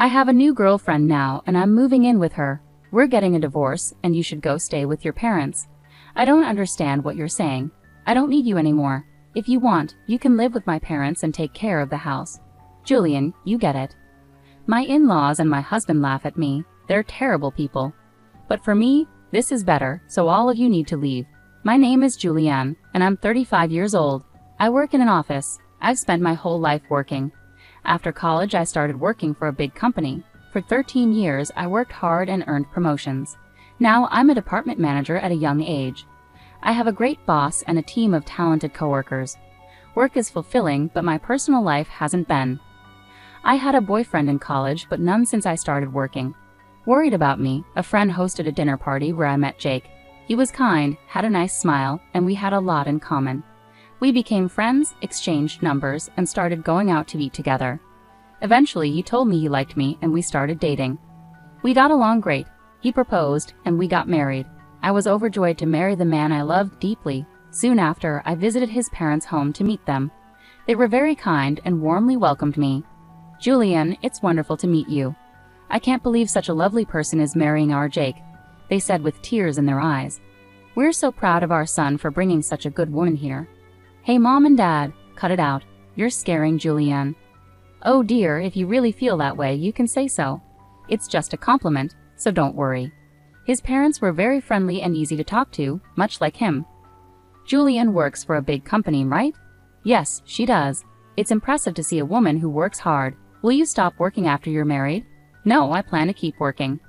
I have a new girlfriend now and I'm moving in with her. We're getting a divorce and you should go stay with your parents. I don't understand what you're saying. I don't need you anymore. If you want, you can live with my parents and take care of the house. Julian, you get it. My in-laws and my husband laugh at me. They're terrible people. But for me, this is better, so all of you need to leave. My name is Julianne, and I'm 35 years old. I work in an office. I've spent my whole life working. After college, I started working for a big company. For 13 years, I worked hard and earned promotions. Now I'm a department manager at a young age. I have a great boss and a team of talented coworkers. Work is fulfilling, but my personal life hasn't been. I had a boyfriend in college, but none since I started working. Worried about me, a friend hosted a dinner party where I met Jake. He was kind, had a nice smile, and we had a lot in common. We became friends, exchanged numbers, and started going out to eat together. Eventually, he told me he liked me and we started dating. We got along great. He proposed, and we got married. I was overjoyed to marry the man I loved deeply. Soon after, I visited his parents' home to meet them. They were very kind and warmly welcomed me. Julian, it's wonderful to meet you. I can't believe such a lovely person is marrying our Jake, they said with tears in their eyes. We're so proud of our son for bringing such a good woman here. Hey Mom and Dad, cut it out. You're scaring Julianne. Oh dear, if you really feel that way, you can say so. It's just a compliment, so don't worry. His parents were very friendly and easy to talk to, much like him. Julianne works for a big company, right? Yes, she does. It's impressive to see a woman who works hard. Will you stop working after you're married? No, I plan to keep working.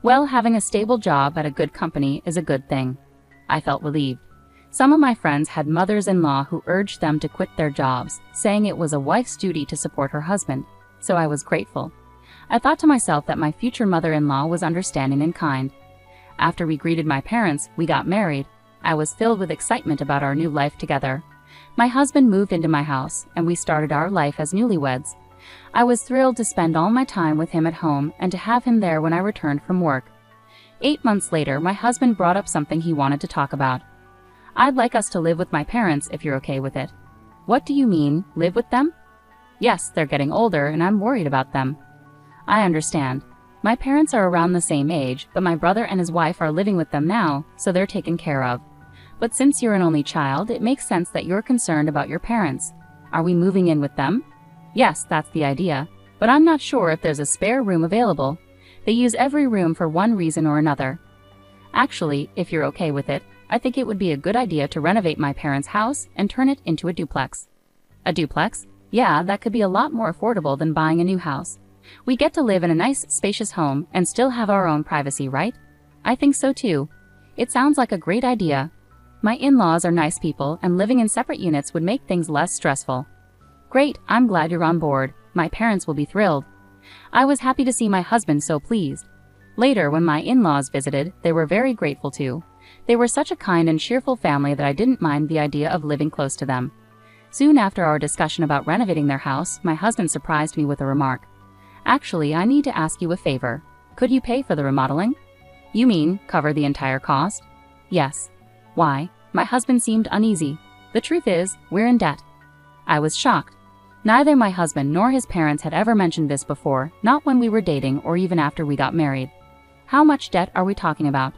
Well, having a stable job at a good company is a good thing. I felt relieved. Some of my friends had mothers-in-law who urged them to quit their jobs, saying it was a wife's duty to support her husband, so I was grateful. I thought to myself that my future mother-in-law was understanding and kind. After we greeted my parents, we got married. I was filled with excitement about our new life together. My husband moved into my house, and we started our life as newlyweds. I was thrilled to spend all my time with him at home and to have him there when I returned from work. 8 months later, my husband brought up something he wanted to talk about. I'd like us to live with my parents if you're okay with it. What do you mean, live with them? Yes, they're getting older and I'm worried about them. I understand. My parents are around the same age, but my brother and his wife are living with them now, so they're taken care of. But since you're an only child, it makes sense that you're concerned about your parents. Are we moving in with them? Yes, that's the idea, but I'm not sure if there's a spare room available. They use every room for one reason or another. Actually, if you're okay with it, I think it would be a good idea to renovate my parents' house and turn it into a duplex. A duplex? Yeah, that could be a lot more affordable than buying a new house. We get to live in a nice, spacious home and still have our own privacy, right? I think so too. It sounds like a great idea. My in-laws are nice people and living in separate units would make things less stressful. Great, I'm glad you're on board. My parents will be thrilled. I was happy to see my husband so pleased. Later, when my in-laws visited, they were very grateful too. They were such a kind and cheerful family that I didn't mind the idea of living close to them. Soon after our discussion about renovating their house, my husband surprised me with a remark. Actually, I need to ask you a favor. Could you pay for the remodeling? You mean, cover the entire cost? Yes. Why? My husband seemed uneasy. The truth is, we're in debt. I was shocked. Neither my husband nor his parents had ever mentioned this before, not when we were dating or even after we got married. How much debt are we talking about?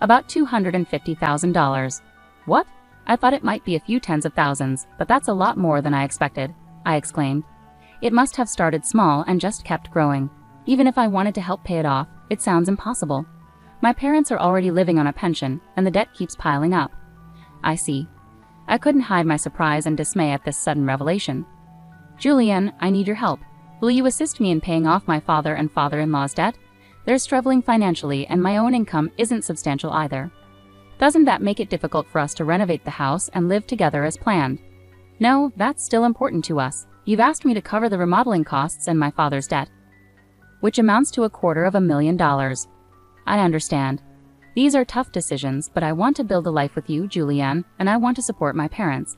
About $250,000. What? I thought it might be a few tens of thousands, but that's a lot more than I expected, I exclaimed. It must have started small and just kept growing. Even if I wanted to help pay it off, it sounds impossible. My parents are already living on a pension, and the debt keeps piling up. I see. I couldn't hide my surprise and dismay at this sudden revelation. Julian, I need your help. Will you assist me in paying off my father and father-in-law's debt? They're struggling financially and my own income isn't substantial either. Doesn't that make it difficult for us to renovate the house and live together as planned? No, that's still important to us. You've asked me to cover the remodeling costs and my father's debt, which amounts to $250,000. I understand. These are tough decisions, but I want to build a life with you, Julianne, and I want to support my parents.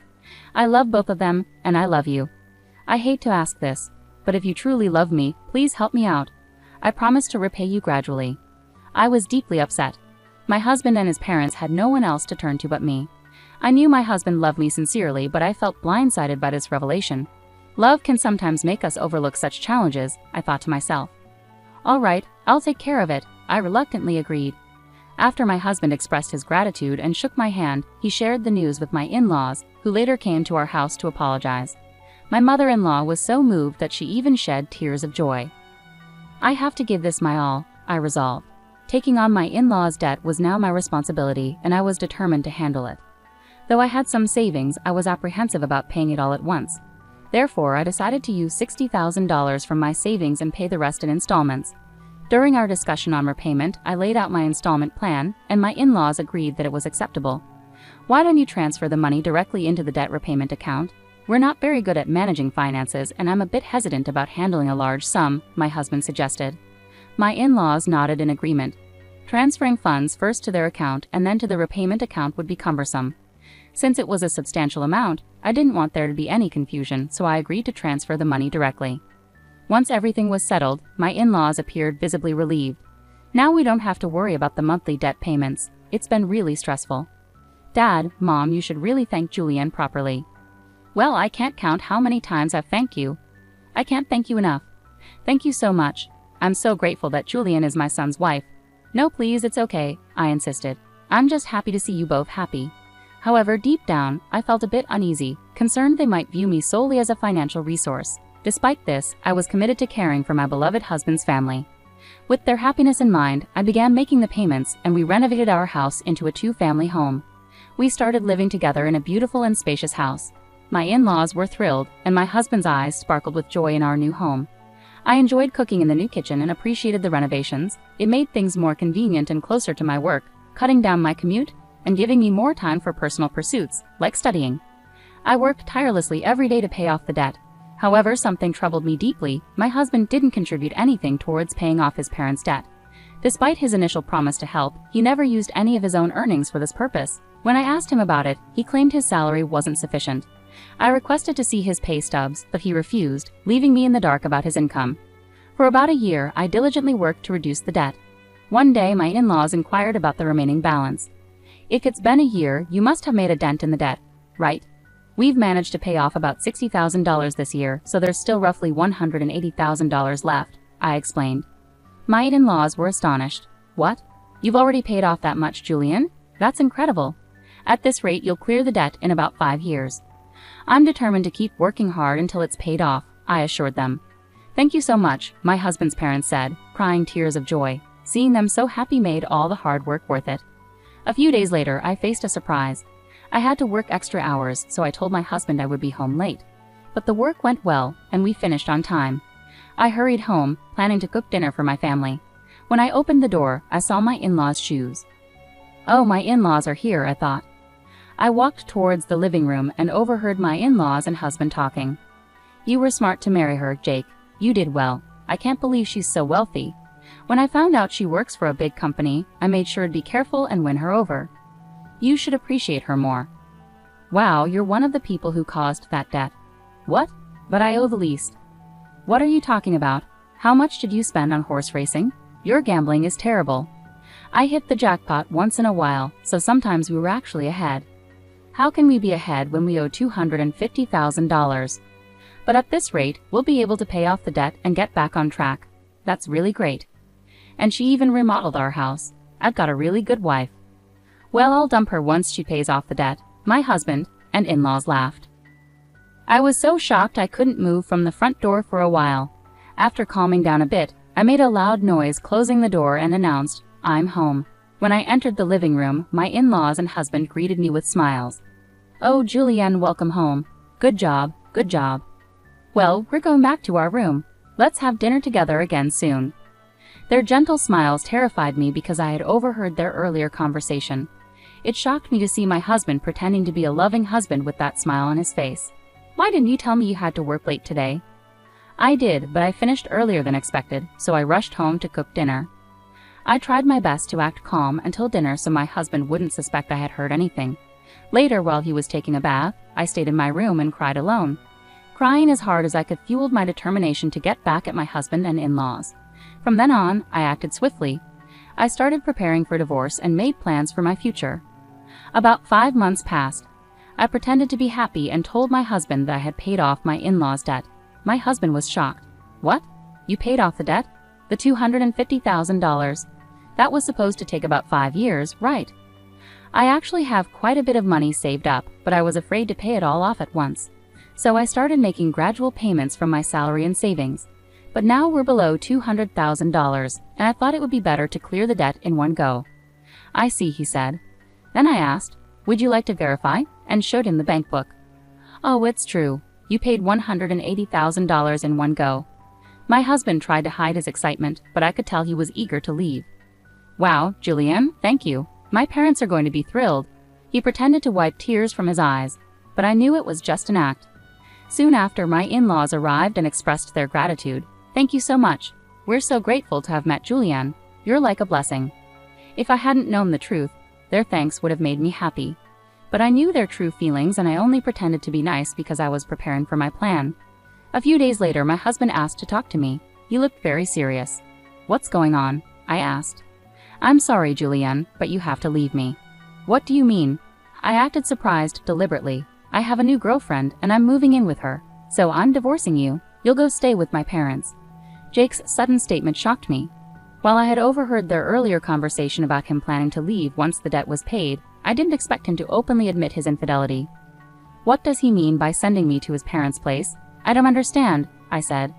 I love both of them, and I love you. I hate to ask this, but if you truly love me, please help me out. I promise to repay you gradually. I was deeply upset. My husband and his parents had no one else to turn to but me. I knew my husband loved me sincerely, but I felt blindsided by this revelation. Love can sometimes make us overlook such challenges, I thought to myself. All right, I'll take care of it, I reluctantly agreed. After my husband expressed his gratitude and shook my hand, he shared the news with my in-laws, who later came to our house to apologize. My mother-in-law was so moved that she even shed tears of joy. I have to give this my all, I resolved. Taking on my in-laws' debt was now my responsibility, and I was determined to handle it. Though I had some savings, I was apprehensive about paying it all at once. Therefore, I decided to use $60,000 from my savings and pay the rest in installments. During our discussion on repayment, I laid out my installment plan, and my in-laws agreed that it was acceptable. Why don't you transfer the money directly into the debt repayment account? We're not very good at managing finances, and I'm a bit hesitant about handling a large sum, my husband suggested. My in-laws nodded in agreement. Transferring funds first to their account and then to the repayment account would be cumbersome. Since it was a substantial amount, I didn't want there to be any confusion, so I agreed to transfer the money directly. Once everything was settled, my in-laws appeared visibly relieved. Now we don't have to worry about the monthly debt payments. It's been really stressful. Dad, Mom, you should really thank Julian properly. Well, I can't count how many times I've thanked you. I can't thank you enough. Thank you so much. I'm so grateful that Julian is my son's wife. No, please, it's okay, I insisted. I'm just happy to see you both happy. However, deep down, I felt a bit uneasy, concerned they might view me solely as a financial resource. Despite this, I was committed to caring for my beloved husband's family. With their happiness in mind, I began making the payments, and we renovated our house into a two-family home. We started living together in a beautiful and spacious house. My in-laws were thrilled, and my husband's eyes sparkled with joy in our new home. I enjoyed cooking in the new kitchen and appreciated the renovations. It made things more convenient and closer to my work, cutting down my commute and giving me more time for personal pursuits, like studying. I worked tirelessly every day to pay off the debt. However, something troubled me deeply. My husband didn't contribute anything towards paying off his parents' debt. Despite his initial promise to help, he never used any of his own earnings for this purpose. When I asked him about it, he claimed his salary wasn't sufficient. I requested to see his pay stubs, but he refused, leaving me in the dark about his income. For about a year, I diligently worked to reduce the debt. One day, my in-laws inquired about the remaining balance. If it's been a year, you must have made a dent in the debt, right? We've managed to pay off about $60,000 this year, so there's still roughly $180,000 left, I explained. My in-laws were astonished. What? You've already paid off that much, Julian? That's incredible. At this rate, you'll clear the debt in about 5 years. I'm determined to keep working hard until it's paid off, I assured them. Thank you so much, my husband's parents said, crying tears of joy. Seeing them so happy made all the hard work worth it. A few days later, I faced a surprise. I had to work extra hours, so I told my husband I would be home late. But the work went well, and we finished on time. I hurried home, planning to cook dinner for my family. When I opened the door, I saw my in-laws' shoes. Oh, my in-laws are here, I thought. I walked towards the living room and overheard my in-laws and husband talking. You were smart to marry her, Jake. You did well. I can't believe she's so wealthy. When I found out she works for a big company, I made sure to be careful and win her over. You should appreciate her more. Wow, you're one of the people who caused that debt. What? But I owe the least. What are you talking about? How much did you spend on horse racing? Your gambling is terrible. I hit the jackpot once in a while, so sometimes we were actually ahead. How can we be ahead when we owe $250,000? But at this rate, we'll be able to pay off the debt and get back on track. That's really great. And she even remodeled our house. I've got a really good wife. Well, I'll dump her once she pays off the debt. My husband and in-laws laughed. I was so shocked I couldn't move from the front door for a while. After calming down a bit, I made a loud noise closing the door and announced, I'm home. When I entered the living room, my in-laws and husband greeted me with smiles. Oh, Julianne, welcome home. Good job, good job. Well, we're going back to our room. Let's have dinner together again soon. Their gentle smiles terrified me because I had overheard their earlier conversation. It shocked me to see my husband pretending to be a loving husband with that smile on his face. Why didn't you tell me you had to work late today? I did, but I finished earlier than expected, so I rushed home to cook dinner. I tried my best to act calm until dinner so my husband wouldn't suspect I had heard anything. Later, while he was taking a bath, I stayed in my room and cried alone. Crying as hard as I could fueled my determination to get back at my husband and in-laws. From then on, I acted swiftly. I started preparing for divorce and made plans for my future. About 5 months passed. I pretended to be happy and told my husband that I had paid off my in-laws' debt. My husband was shocked. What? You paid off the debt? The $250,000. That was supposed to take about 5 years, right? I actually have quite a bit of money saved up, but I was afraid to pay it all off at once. So I started making gradual payments from my salary and savings. But now we're below $200,000, and I thought it would be better to clear the debt in one go. I see, he said. Then I asked, would you like to verify? And showed him the bank book. Oh, it's true. You paid $180,000 in one go. My husband tried to hide his excitement, but I could tell he was eager to leave. Wow, Julianne, thank you. My parents are going to be thrilled. He pretended to wipe tears from his eyes, but I knew it was just an act. Soon after, my in-laws arrived and expressed their gratitude. Thank you so much. We're so grateful to have met Julianne. You're like a blessing. If I hadn't known the truth, their thanks would have made me happy. But I knew their true feelings, and I only pretended to be nice because I was preparing for my plan. A few days later, my husband asked to talk to me. He looked very serious. What's going on? I asked. I'm sorry, Julianne, but you have to leave me. What do you mean? I acted surprised deliberately. I have a new girlfriend, and I'm moving in with her. So I'm divorcing you. You'll go stay with my parents. Jake's sudden statement shocked me. While I had overheard their earlier conversation about him planning to leave once the debt was paid, I didn't expect him to openly admit his infidelity. What does he mean by sending me to his parents' place? I don't understand, I said.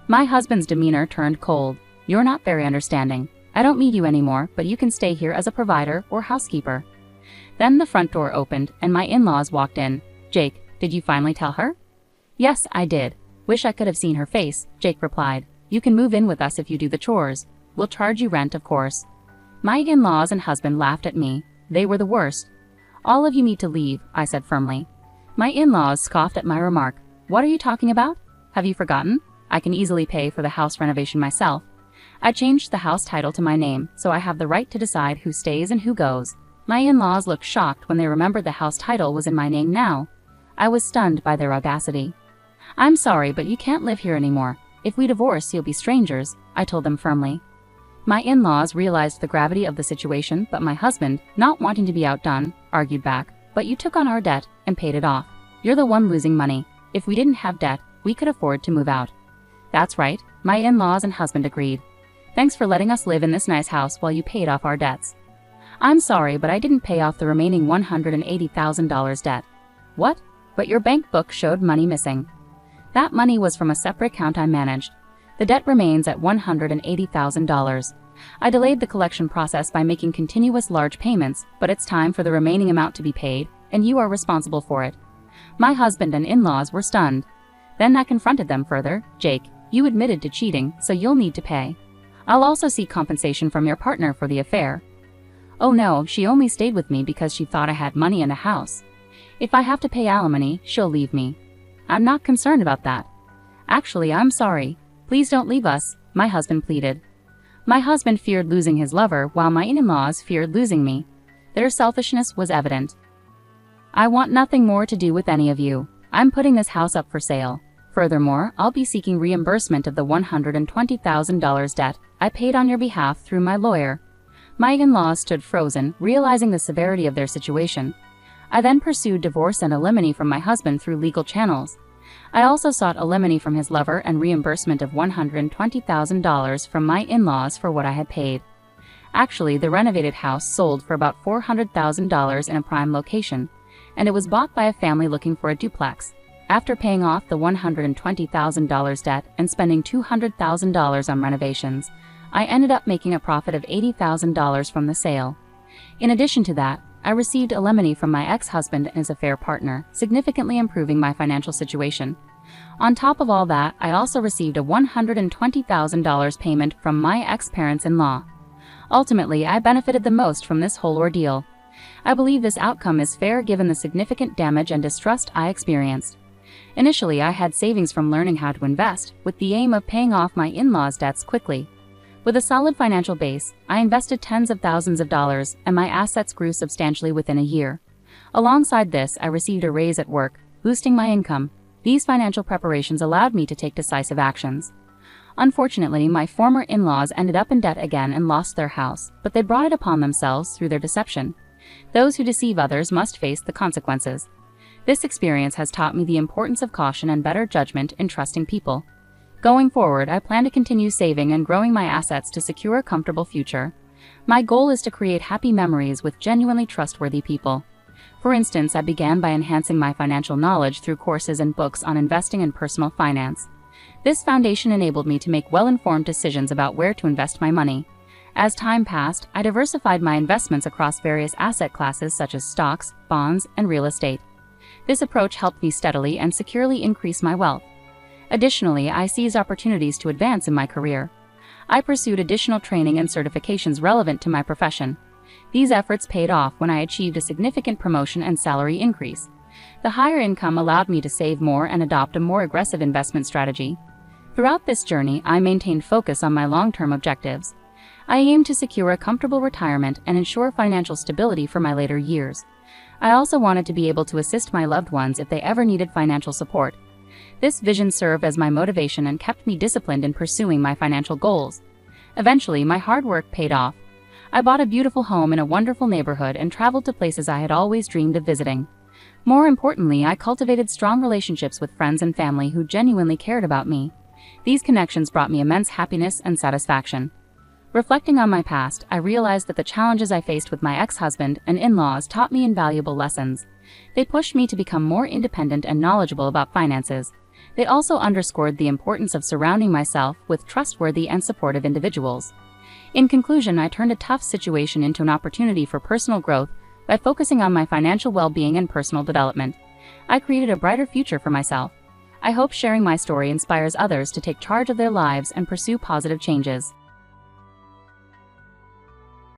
My husband's demeanor turned cold. You're not very understanding. I don't need you anymore, but you can stay here as a provider or housekeeper. Then the front door opened, and my in-laws walked in. Jake, did you finally tell her? Yes, I did. Wish I could have seen her face, Jake replied. You can move in with us if you do the chores. We'll charge you rent, of course. My in-laws and husband laughed at me. They were the worst. All of you need to leave, I said firmly. My in-laws scoffed at my remark. What are you talking about? Have you forgotten? I can easily pay for the house renovation myself. I changed the house title to my name, so I have the right to decide who stays and who goes. My in-laws looked shocked when they remembered the house title was in my name now. I was stunned by their audacity. I'm sorry, but you can't live here anymore. If we divorce, you'll be strangers, I told them firmly. My in-laws realized the gravity of the situation, but my husband, not wanting to be outdone, argued back. But you took on our debt and paid it off. You're the one losing money. If we didn't have debt, we could afford to move out. That's right, my in-laws and husband agreed. Thanks for letting us live in this nice house while you paid off our debts. I'm sorry, but I didn't pay off the remaining $180,000 debt. What? But your bank book showed money missing. That money was from a separate account I managed. The debt remains at $180,000. I delayed the collection process by making continuous large payments, but it's time for the remaining amount to be paid, and you are responsible for it. My husband and in-laws were stunned. Then I confronted them further. Jake, you admitted to cheating, so you'll need to pay. I'll also seek compensation from your partner for the affair. Oh no, she only stayed with me because she thought I had money and a house. If I have to pay alimony, she'll leave me. I'm not concerned about that. Actually, I'm sorry. Please don't leave us, my husband pleaded. My husband feared losing his lover, while my in-laws feared losing me. Their selfishness was evident. I want nothing more to do with any of you. I'm putting this house up for sale. Furthermore, I'll be seeking reimbursement of the $120,000 debt I paid on your behalf through my lawyer. My in-laws stood frozen, realizing the severity of their situation. I then pursued divorce and alimony from my husband through legal channels. I also sought alimony from his lover and reimbursement of $120,000 from my in-laws for what I had paid. Actually, the renovated house sold for about $400,000 in a prime location, and it was bought by a family looking for a duplex. After paying off the $120,000 debt and spending $200,000 on renovations, I ended up making a profit of $80,000 from the sale. In addition to that, I received alimony from my ex-husband and his affair partner, significantly improving my financial situation. On top of all that, I also received a $120,000 payment from my ex-parents-in-law. Ultimately, I benefited the most from this whole ordeal. I believe this outcome is fair given the significant damage and distrust I experienced. Initially, I had savings from learning how to invest, with the aim of paying off my in-laws' debts quickly. With a solid financial base, I invested tens of thousands of dollars, and my assets grew substantially within a year. Alongside this, I received a raise at work, boosting my income. These financial preparations allowed me to take decisive actions. Unfortunately, my former in-laws ended up in debt again and lost their house, but they brought it upon themselves through their deception. Those who deceive others must face the consequences. This experience has taught me the importance of caution and better judgment in trusting people. Going forward, I plan to continue saving and growing my assets to secure a comfortable future. My goal is to create happy memories with genuinely trustworthy people. For instance, I began by enhancing my financial knowledge through courses and books on investing and personal finance. This foundation enabled me to make well-informed decisions about where to invest my money. As time passed, I diversified my investments across various asset classes such as stocks, bonds, and real estate. This approach helped me steadily and securely increase my wealth. Additionally, I seized opportunities to advance in my career. I pursued additional training and certifications relevant to my profession. These efforts paid off when I achieved a significant promotion and salary increase. The higher income allowed me to save more and adopt a more aggressive investment strategy. Throughout this journey, I maintained focus on my long-term objectives. I aimed to secure a comfortable retirement and ensure financial stability for my later years. I also wanted to be able to assist my loved ones if they ever needed financial support. This vision served as my motivation and kept me disciplined in pursuing my financial goals. Eventually, my hard work paid off. I bought a beautiful home in a wonderful neighborhood and traveled to places I had always dreamed of visiting. More importantly, I cultivated strong relationships with friends and family who genuinely cared about me. These connections brought me immense happiness and satisfaction. Reflecting on my past, I realized that the challenges I faced with my ex-husband and in-laws taught me invaluable lessons. They pushed me to become more independent and knowledgeable about finances. They also underscored the importance of surrounding myself with trustworthy and supportive individuals. In conclusion, I turned a tough situation into an opportunity for personal growth by focusing on my financial well-being and personal development. I created a brighter future for myself. I hope sharing my story inspires others to take charge of their lives and pursue positive changes.